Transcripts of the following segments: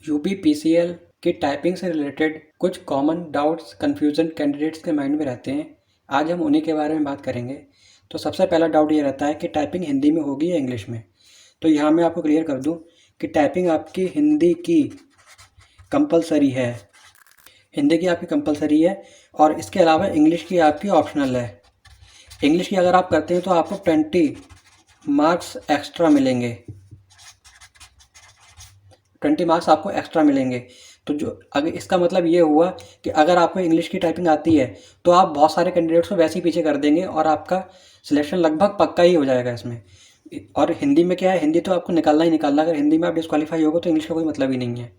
UPPCL की typing से related कुछ कॉमन डाउट्स कन्फ्यूजन कैंडिडेट्स के माइंड में रहते हैं। आज हम उन्हीं के बारे में बात करेंगे। तो सबसे पहला डाउट ये रहता है कि टाइपिंग हिंदी में होगी या इंग्लिश में। तो यहाँ मैं आपको क्लियर कर दूँ कि टाइपिंग आपकी हिंदी की कंपलसरी है। हिंदी की आपकी कंपलसरी है और इसके अलावा इंग्लिश की आपकी ऑप्शनल है। इंग्लिश की अगर आप करते हैं तो आपको 20 मार्क्स एक्स्ट्रा मिलेंगे। 20 मार्क्स आपको एक्स्ट्रा मिलेंगे। तो जो अगर इसका मतलब ये हुआ कि अगर आपको इंग्लिश की टाइपिंग आती है तो आप बहुत सारे कैंडिडेट्स को वैसे ही पीछे कर देंगे और आपका सिलेक्शन लगभग पक्का ही हो जाएगा इसमें। और हिंदी में क्या है, हिंदी तो आपको निकालना ही निकालना। अगर हिंदी में आप डिस्क्वालीफाई होगे तो इंग्लिश का कोई मतलब ही नहीं है।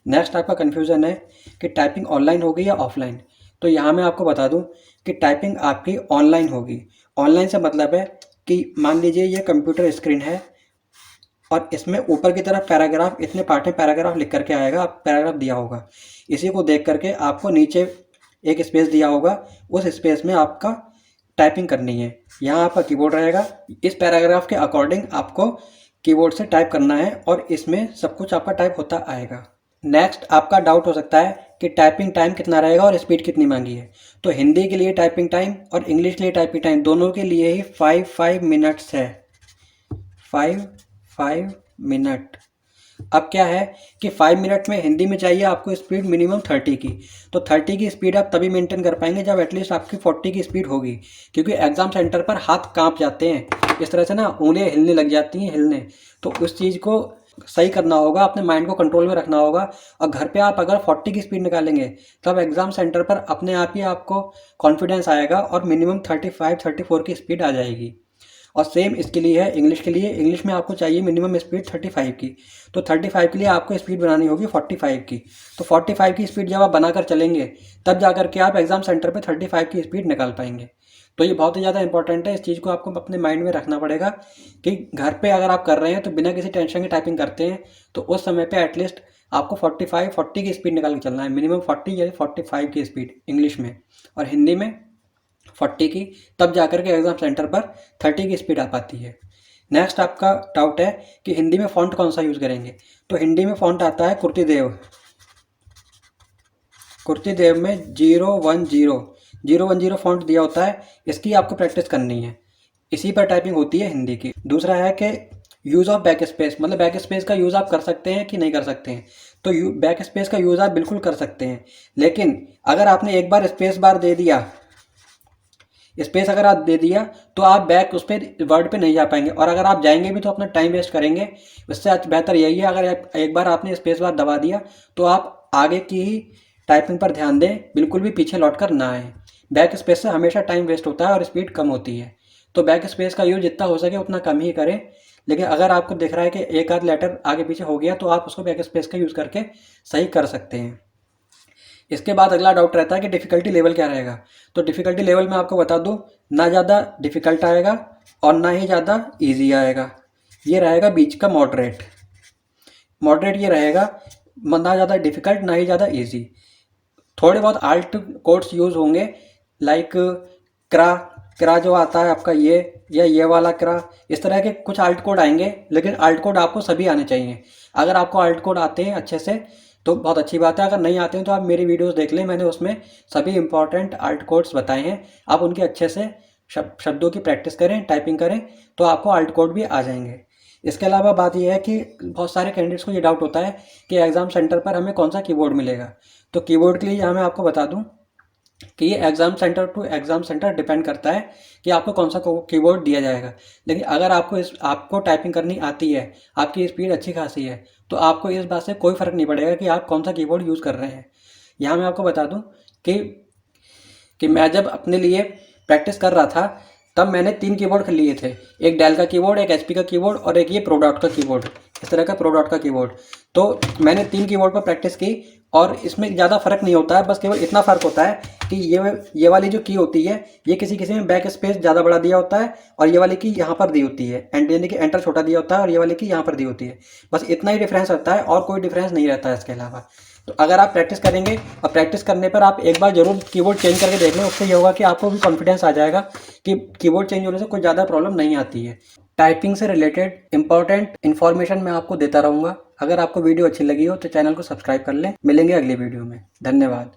नेक्स्ट आपका कन्फ्यूज़न है कि टाइपिंग ऑनलाइन होगी या ऑफलाइन। तो यहाँ मैं आपको बता दूँ कि टाइपिंग आपकी ऑनलाइन होगी। ऑनलाइन से मतलब है कि मान लीजिए ये कंप्यूटर स्क्रीन है और इसमें ऊपर की तरफ पैराग्राफ, इतने पार्ट में पैराग्राफ लिख करके आएगा, पैराग्राफ दिया होगा। इसी को देख करके आपको नीचे एक स्पेस दिया होगा, उस स्पेस में आपका टाइपिंग करनी है। यहाँ आपका कीबोर्ड रहेगा, इस पैराग्राफ के अकॉर्डिंग आपको कीबोर्ड से टाइप करना है और इसमें सब कुछ आपका टाइप होता आएगा। नेक्स्ट आपका डाउट हो सकता है कि टाइपिंग टाइम कितना रहेगा और स्पीड कितनी मांगी है। तो हिंदी के लिए टाइपिंग टाइम और इंग्लिश के लिए टाइपिंग टाइम दोनों के लिए ही 5 मिनट्स है। 5 मिनट। अब क्या है कि 5 मिनट में हिंदी में चाहिए आपको स्पीड मिनिमम 30 की। तो 30 की स्पीड आप तभी मेंटेन कर पाएंगे जब एटलीस्ट आपकी 40 की स्पीड होगी, क्योंकि एग्ज़ाम सेंटर पर हाथ कांप जाते हैं, इस तरह से ना उंगलियां हिलने लग जाती हैं हिलने। तो उस चीज़ को सही करना होगा, अपने माइंड को कंट्रोल में रखना होगा। और घर पे आप अगर 40 की स्पीड निकालेंगे तब एग्ज़ाम सेंटर पर अपने आप ही आपको कॉन्फिडेंस आएगा और मिनिमम 35-34 की स्पीड आ जाएगी। और सेम इसके लिए है इंग्लिश के लिए। इंग्लिश में आपको चाहिए मिनिमम स्पीड 35 की। तो 35 के लिए आपको स्पीड बनानी होगी 45 की। तो 45 की स्पीड जब आप बनाकर चलेंगे तब जा कर के आप एग्ज़ाम सेंटर पे 35 की स्पीड निकाल पाएंगे। तो ये बहुत ही ज़्यादा इंपॉर्टेंट है, इस चीज़ को आपको अपने माइंड में रखना पड़ेगा कि घर पे अगर आप कर रहे हैं तो बिना किसी टेंशन की टाइपिंग करते हैं तो उस समय पे एटलीस्ट आपको 40 की स्पीड निकाल के चलना है। मिनिमम 40 या 45 की स्पीड इंग्लिश में, और हिंदी में 40 की। तब जाकर के एग्ज़ाम सेंटर पर 30 की स्पीड आ पाती है। नेक्स्ट आपका डाउट है कि हिंदी में फ़ॉन्ट कौन सा यूज़ करेंगे। तो हिंदी में फ़ॉन्ट आता है कुर्तीदेव। कुर्तीदेव में 010 फ़ॉन्ट दिया होता है, इसकी आपको प्रैक्टिस करनी है। इसी पर टाइपिंग होती है हिंदी की। दूसरा है कि यूज़ ऑफ बैक स्पेस, मतलब बैक स्पेस का यूज़ आप कर सकते हैं कि नहीं कर सकते हैं। तो बैक स्पेस का यूज़ आप बिल्कुल कर सकते हैं, लेकिन अगर आपने एक बार स्पेस बार दे दिया, स्पेस अगर आप दे दिया तो आप बैक उस पर वर्ड पे नहीं जा पाएंगे, और अगर आप जाएंगे भी तो अपना टाइम वेस्ट करेंगे। इससे बेहतर यही है अगर एक बार आपने स्पेस बार दबा दिया तो आप आगे की ही टाइपिंग पर ध्यान दें, बिल्कुल भी पीछे लौट कर ना आए। बैक स्पेस से हमेशा टाइम वेस्ट होता है और स्पीड कम होती है। तो बैक स्पेस का यूज जितना हो सके उतना कम ही करें। लेकिन अगर आपको दिख रहा है कि एक आध लेटर आगे पीछे हो गया तो आप उसको बैक स्पेस का यूज़ करके सही कर सकते हैं। इसके बाद अगला डाउट रहता है कि डिफ़िकल्टी लेवल क्या रहेगा। तो डिफ़िकल्टी लेवल मैं आपको बता दूं, ना ज़्यादा डिफ़िकल्ट आएगा और ना ही ज़्यादा इजी आएगा। ये रहेगा बीच का मॉडरेट। मॉडरेट ये रहेगा, ना ज़्यादा डिफ़िकल्ट ना ही ज़्यादा इजी। थोड़े बहुत आल्ट कोड्स यूज़ होंगे, लाइक क्रा, क्रा जो आता है आपका ये, या ये वाला क्रा, इस तरह के कुछ आल्ट कोड आएंगे। लेकिन आल्ट कोड आपको सभी आने चाहिए। अगर आपको आल्ट कोड आते हैं अच्छे से तो बहुत अच्छी बात है, अगर नहीं आते हैं तो आप मेरी वीडियोस देख लें, मैंने उसमें सभी इंपॉर्टेंट आल्ट कोड्स बताए हैं। आप उनके अच्छे से शब्दों की प्रैक्टिस करें, टाइपिंग करें, तो आपको आल्ट कोड भी आ जाएंगे। इसके अलावा बात यह है कि बहुत सारे कैंडिडेट्स को ये डाउट होता है कि एग्ज़ाम सेंटर पर हमें कौन सा कीबोर्ड मिलेगा। तो कीबोर्ड के लिए यहाँ मैं आपको बता दूँ कि ये exam centre to exam centre depend करता है कि आपको कौन सा कीबोर्ड दिया जाएगा। लेकिन अगर आपको टाइपिंग करनी आती है, आपकी स्पीड अच्छी खासी है, तो आपको इस बात से कोई फ़र्क नहीं पड़ेगा कि आप कौन सा कीबोर्ड यूज़ कर रहे हैं। यहाँ मैं आपको बता दूँ कि मैं जब अपने लिए प्रैक्टिस कर रहा था तब मैंने 3 कीबोर्ड लिए थे। एक डेल का कीबोर्ड, एक एचपी का कीबोर्ड और एक ये प्रोडॉट का कीबोर्ड, इस तरह का प्रोडॉट का कीबोर्ड। तो मैंने 3 कीबोर्ड पर प्रैक्टिस की और इसमें ज़्यादा फ़र्क नहीं होता है, बस केवल इतना फ़र्क होता है कि ये वाली जो की होती है ये किसी में बैक स्पेस ज़्यादा बड़ा दिया होता है और ये वाली की यहाँ पर दी होती है, यानी कि एंटर छोटा दिया होता है और ये वाली की यहाँ पर दी होती है। बस इतना ही डिफरेंस रहता है और कोई डिफरेंस नहीं रहता है इसके अलावा। तो अगर आप प्रैक्टिस करेंगे और प्रैक्टिस करने पर आप एक बार ज़रूर कीबोर्ड चेंज करके देख लें, उससे ये होगा कि आपको भी कॉन्फिडेंस आ जाएगा कि कीबोर्ड चेंज होने से कोई ज़्यादा प्रॉब्लम नहीं आती है। टाइपिंग से रिलेटेड इंपॉर्टेंट इन्फॉर्मेशन मैं आपको देता रहूँगा। अगर आपको वीडियो अच्छी लगी हो तो चैनल को सब्सक्राइब कर लें। मिलेंगे अगली वीडियो में। धन्यवाद।